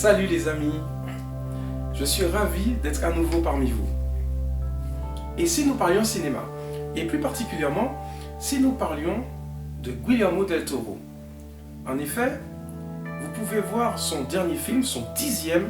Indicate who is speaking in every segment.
Speaker 1: Salut les amis, je suis ravi d'être à nouveau parmi vous. Et si nous parlions cinéma, et plus particulièrement si nous parlions de Guillermo del Toro. En effet, vous pouvez voir son dernier film, son 10e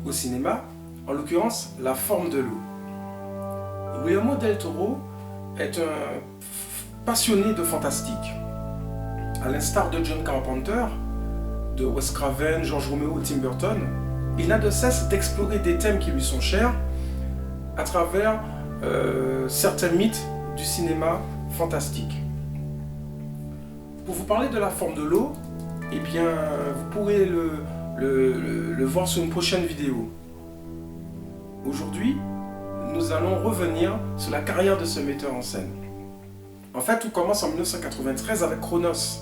Speaker 1: au cinéma, en l'occurrence La Forme de l'eau. Guillermo del Toro est un passionné de fantastique. À l'instar de John Carpenter, de Wes Craven, George Romero et Tim Burton, il n'a de cesse d'explorer des thèmes qui lui sont chers à travers certains mythes du cinéma fantastique. Pour vous parler de La Forme de l'eau, eh bien, vous pourrez le voir sur une prochaine vidéo. Aujourd'hui, nous allons revenir sur la carrière de ce metteur en scène. En fait, tout commence en 1993 avec Cronos.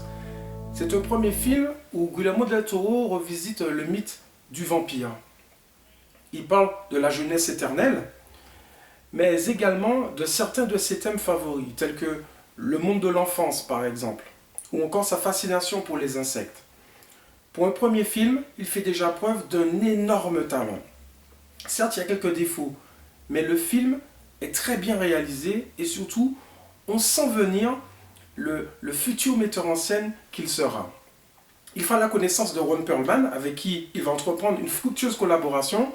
Speaker 1: C'est un premier film où Guillermo del Toro revisite le mythe du vampire. Il parle de la jeunesse éternelle, mais également de certains de ses thèmes favoris, tels que le monde de l'enfance par exemple, ou encore sa fascination pour les insectes. Pour un premier film, il fait déjà preuve d'un énorme talent. Certes, il y a quelques défauts, mais le film est très bien réalisé et surtout, on sent venir le futur metteur en scène qu'il sera. Il fera la connaissance de Ron Perlman, avec qui il va entreprendre une fructueuse collaboration.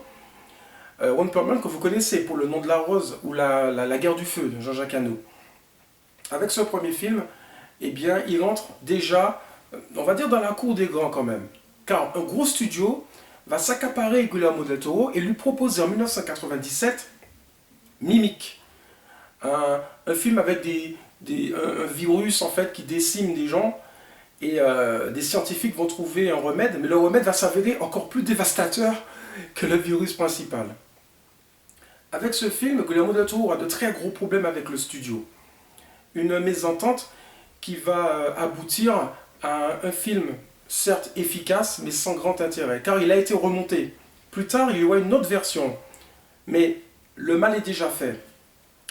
Speaker 1: Ron Perlman que vous connaissez pour Le Nom de la Rose ou la Guerre du Feu de Jean-Jacques Hano. Avec ce premier film, eh bien, il entre déjà, on va dire, dans la cour des grands quand même. Car un gros studio va s'accaparer Guillermo del Toro et lui proposer en 1997 Mimic. Un film avec un virus en fait qui décime des gens et des scientifiques vont trouver un remède, mais le remède va s'avérer encore plus dévastateur que le virus principal. Avec ce film, Guillermo del Toro a de très gros problèmes avec le studio. Une mésentente qui va aboutir à un film certes efficace mais sans grand intérêt, car il a été remonté. Plus tard, il y aura une autre version, mais le mal est déjà fait.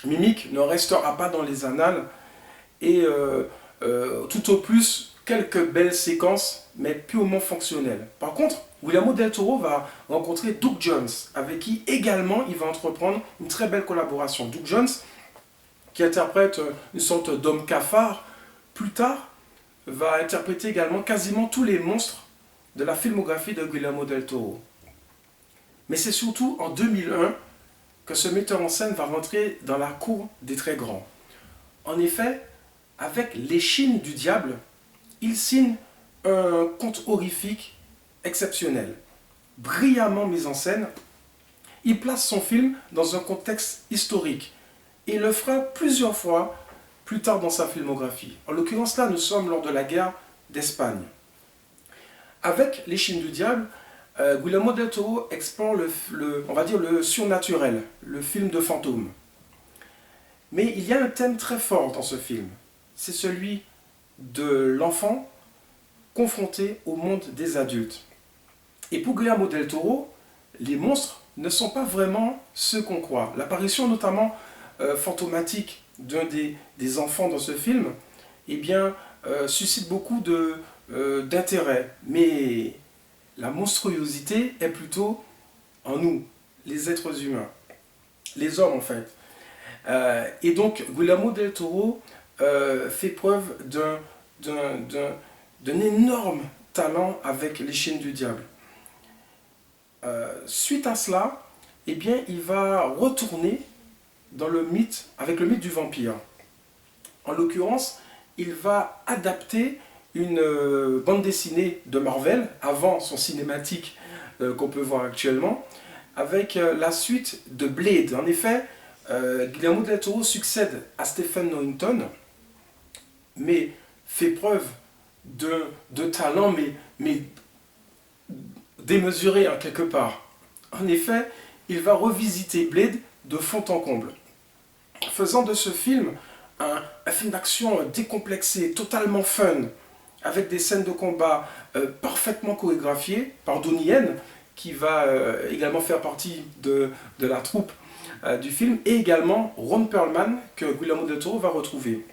Speaker 1: Mimic ne restera pas dans les annales et tout au plus quelques belles séquences mais purement fonctionnelles. Par contre, Guillermo del Toro va rencontrer Doug Jones avec qui également il va entreprendre une très belle collaboration. Doug Jones qui interprète une sorte d'homme cafard, plus tard va interpréter également quasiment tous les monstres de la filmographie de Guillermo del Toro. Mais c'est surtout en 2001 que ce metteur en scène va rentrer dans la cour des très grands. En effet, avec L'Échine du diable, il signe un conte horrifique exceptionnel. Brillamment mis en scène, il place son film dans un contexte historique et le fera plusieurs fois plus tard dans sa filmographie. En l'occurrence là, nous sommes lors de la guerre d'Espagne. Avec L'Échine du diable, Guillermo del Toro explore on va dire le surnaturel, le film de fantômes. Mais il y a un thème très fort dans ce film, c'est celui de l'enfant confronté au monde des adultes. Et pour Guillermo del Toro, les monstres ne sont pas vraiment ceux qu'on croit. L'apparition notamment fantomatique d'un des enfants dans ce film, eh bien, suscite beaucoup d'intérêt. Mais la monstruosité est plutôt en nous, les êtres humains, les hommes en fait. Et donc Guillermo del Toro fait preuve d'un énorme talent avec L'Échine du diable. Suite à cela, eh bien, il va retourner dans le mythe, avec le mythe du vampire. En l'occurrence, il va adapter une bande dessinée de Marvel, avant son cinématique qu'on peut voir actuellement, avec la suite de Blade. En effet, Guillermo del Toro succède à Stephen Norrington, mais fait preuve de talent, mais démesuré en quelque part. En effet, il va revisiter Blade de fond en comble, faisant de ce film un film d'action décomplexé, totalement fun, avec des scènes de combat parfaitement chorégraphiées par Donnie Yen, qui va également faire partie de la troupe du film, et également Ron Perlman, que Guillermo del Toro va retrouver.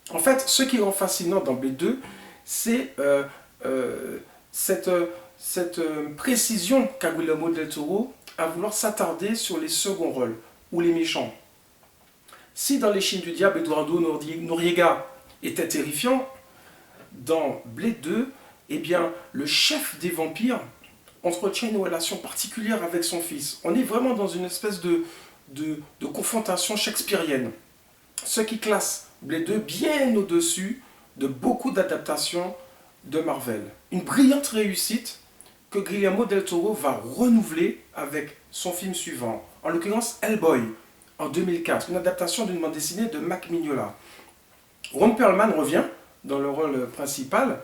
Speaker 1: En fait, ce qui rend fascinant dans Blade 2, c'est cette cette précision qu'a Guillermo del Toro à vouloir s'attarder sur les seconds rôles ou les méchants. Si dans Les Chines du Diable, Eduardo Noriega était terrifiant, dans Blade 2, eh bien, le chef des vampires entretient une relation particulière avec son fils. On est vraiment dans une espèce de confrontation shakespearienne. Ce qui classe Blade 2 bien au-dessus de beaucoup d'adaptations de Marvel. Une brillante réussite que Guillermo del Toro va renouveler avec son film suivant, en l'occurrence Hellboy, en 2004, une adaptation d'une bande dessinée de Mac Mignola. Ron Perlman revient dans le rôle principal,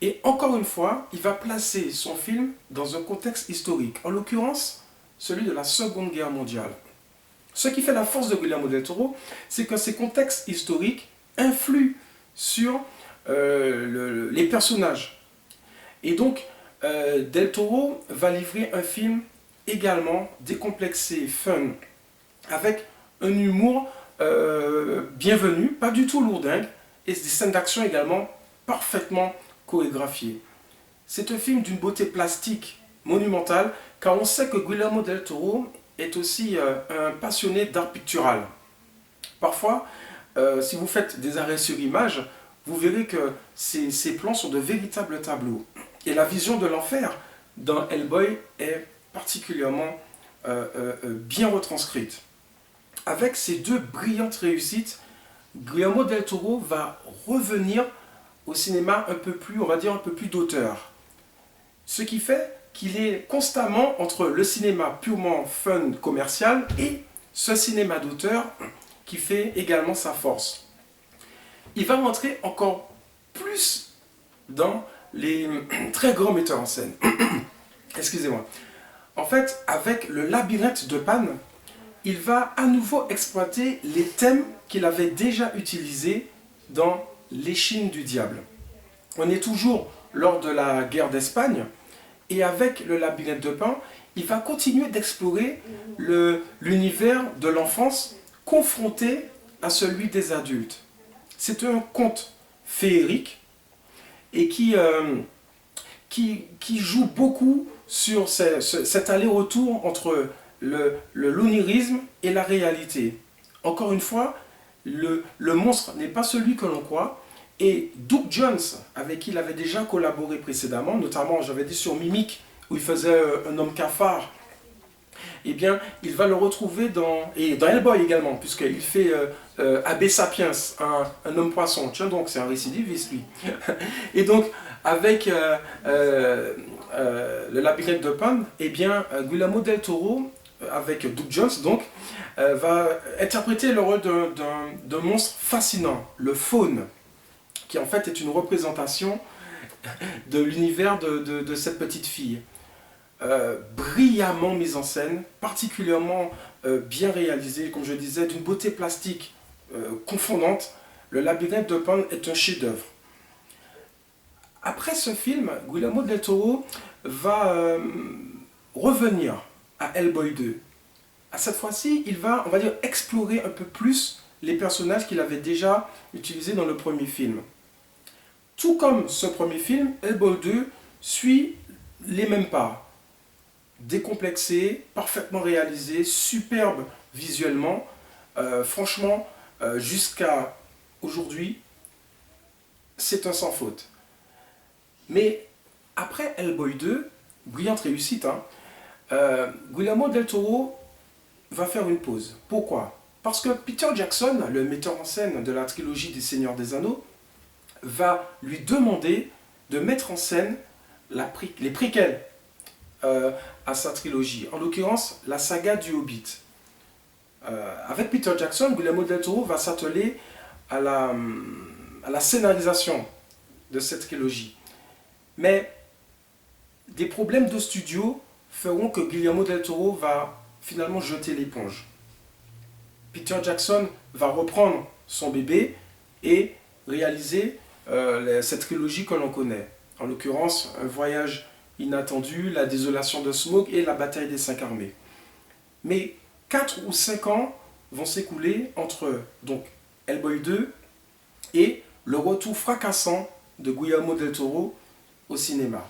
Speaker 1: et encore une fois, il va placer son film dans un contexte historique, en l'occurrence celui de la Seconde Guerre mondiale. Ce qui fait la force de Guillermo del Toro, c'est que ces contextes historiques influent sur les personnages. Et donc, del Toro va livrer un film également décomplexé, fun, avec un humour bienvenu, pas du tout lourdingue, et des scènes d'action également parfaitement chorégraphiées. C'est un film d'une beauté plastique monumentale, car on sait que Guillermo del Toro est aussi un passionné d'art pictural. Parfois, si vous faites des arrêts sur image, vous verrez que ces plans sont de véritables tableaux. Et la vision de l'enfer dans Hellboy est particulièrement bien retranscrite. Avec ces deux brillantes réussites, Guillermo del Toro va revenir au cinéma un peu plus, on va dire, un peu plus d'auteur. Ce qui fait qu'il est constamment entre le cinéma purement fun commercial et ce cinéma d'auteur qui fait également sa force. Il va rentrer encore plus dans les très grands metteurs en scène. Excusez-moi. En fait, avec le labyrinthe de Pan, il va à nouveau exploiter les thèmes qu'il avait déjà utilisés dans Les Chines du Diable. On est toujours lors de la guerre d'Espagne, et avec le labyrinthe de Pan, il va continuer d'explorer l'univers de l'enfance confronté à celui des adultes. C'est un conte féerique et qui joue beaucoup sur cet aller-retour entre l'onirisme et la réalité. Encore une fois, le monstre n'est pas celui que l'on croit. Et Doug Jones, avec qui il avait déjà collaboré précédemment, notamment, j'avais dit sur Mimic, où il faisait un homme cafard, eh bien, il va le retrouver dans Hellboy également, puisqu'il fait Abbé Sapiens, un homme poisson. Tiens donc, c'est un récidiviste, lui. Et donc, avec le labyrinthe de Pan, eh bien, Guillermo del Toro, avec Doug Jones, donc, va interpréter le rôle d'un monstre fascinant, le Faune, qui en fait est une représentation de l'univers de cette petite fille. Brillamment mise en scène, particulièrement bien réalisée, comme je disais, d'une beauté plastique confondante. Le labyrinthe de Pan est un chef-d'œuvre. Après ce film, Guillermo del Toro va revenir à Hellboy 2. À cette fois-ci, il va, on va dire, explorer un peu plus les personnages qu'il avait déjà utilisés dans le premier film. Tout comme ce premier film, Hellboy 2 suit les mêmes pas. Décomplexé, parfaitement réalisé, superbe visuellement. Franchement, jusqu'à aujourd'hui, c'est un sans faute. Mais après Hellboy 2, brillante réussite, Guillermo del Toro va faire une pause. Pourquoi? Parce que Peter Jackson, le metteur en scène de la trilogie des Seigneurs des Anneaux, va lui demander de mettre en scène les préquels à sa trilogie, en l'occurrence la saga du Hobbit. Avec Peter Jackson, Guillermo del Toro va s'atteler à la scénarisation de cette trilogie. Mais des problèmes de studio feront que Guillermo del Toro va finalement jeter l'éponge. Peter Jackson va reprendre son bébé et réaliser cette trilogie que l'on connaît. En l'occurrence, Un voyage inattendu, La désolation de Smaug et La bataille des 5 armées. Mais 4 ou 5 ans vont s'écouler entre donc, Hellboy 2 et le retour fracassant de Guillermo del Toro au cinéma.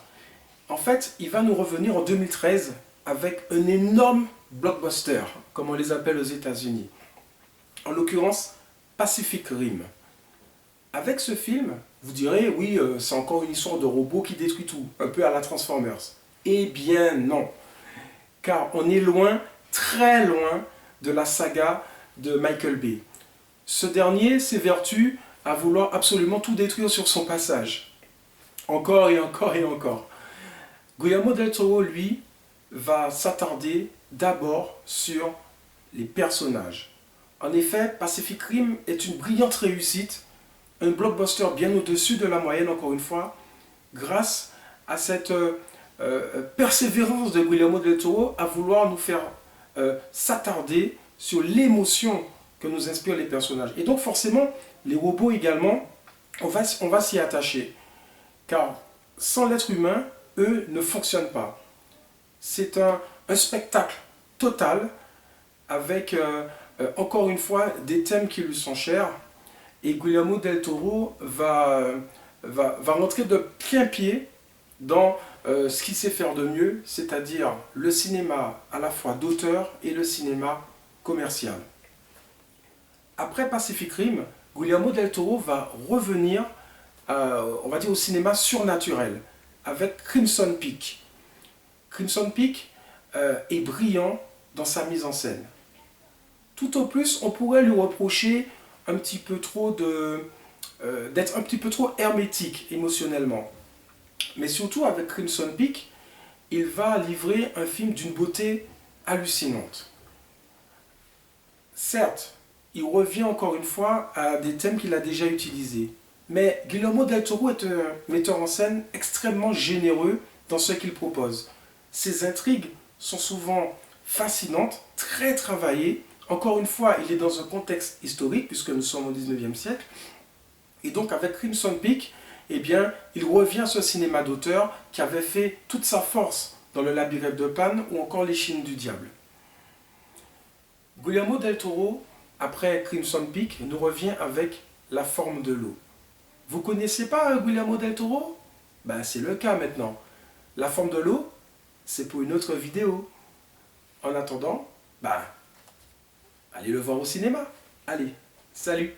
Speaker 1: En fait, il va nous revenir en 2013 avec un énorme blockbuster, comme on les appelle aux États-Unis. En l'occurrence, Pacific Rim. Avec ce film, vous direz, oui, c'est encore une histoire de robot qui détruit tout, un peu à la Transformers. Eh bien non, car on est loin, très loin, de la saga de Michael Bay. Ce dernier s'évertue à vouloir absolument tout détruire sur son passage. Encore et encore et encore. Guillermo del Toro, lui, va s'attarder d'abord sur les personnages. En effet, Pacific Rim est une brillante réussite, un blockbuster bien au-dessus de la moyenne, encore une fois, grâce à cette persévérance de Guillermo del Toro à vouloir nous faire s'attarder sur l'émotion que nous inspirent les personnages. Et donc forcément, les robots également, on va s'y attacher. Car sans l'être humain, eux ne fonctionnent pas. C'est un spectacle total avec, encore une fois, des thèmes qui lui sont chers. Et Guillermo del Toro va rentrer de plein pied dans ce qu'il sait faire de mieux, c'est-à-dire le cinéma à la fois d'auteur et le cinéma commercial. Après Pacific Rim, Guillermo del Toro va revenir, on va dire, au cinéma surnaturel, avec Crimson Peak. Crimson Peak est brillant dans sa mise en scène. Tout au plus, on pourrait lui reprocher un petit peu trop d'être un petit peu trop hermétique émotionnellement. Mais surtout avec Crimson Peak, il va livrer un film d'une beauté hallucinante. Certes, il revient encore une fois à des thèmes qu'il a déjà utilisés. Mais Guillermo del Toro est un metteur en scène extrêmement généreux dans ce qu'il propose. Ses intrigues sont souvent fascinantes, très travaillées. Encore une fois, il est dans un contexte historique, puisque nous sommes au 19e siècle. Et donc avec Crimson Peak, eh bien, il revient à ce cinéma d'auteur qui avait fait toute sa force dans Le Labyrinthe de Pan ou encore Les Chines du Diable. Guillermo del Toro, après Crimson Peak, nous revient avec La Forme de l'eau. Vous connaissez pas Guillermo del Toro? Ben, c'est le cas maintenant. La Forme de l'eau, c'est pour une autre vidéo. En attendant, ben, allez le voir au cinéma. Allez, salut!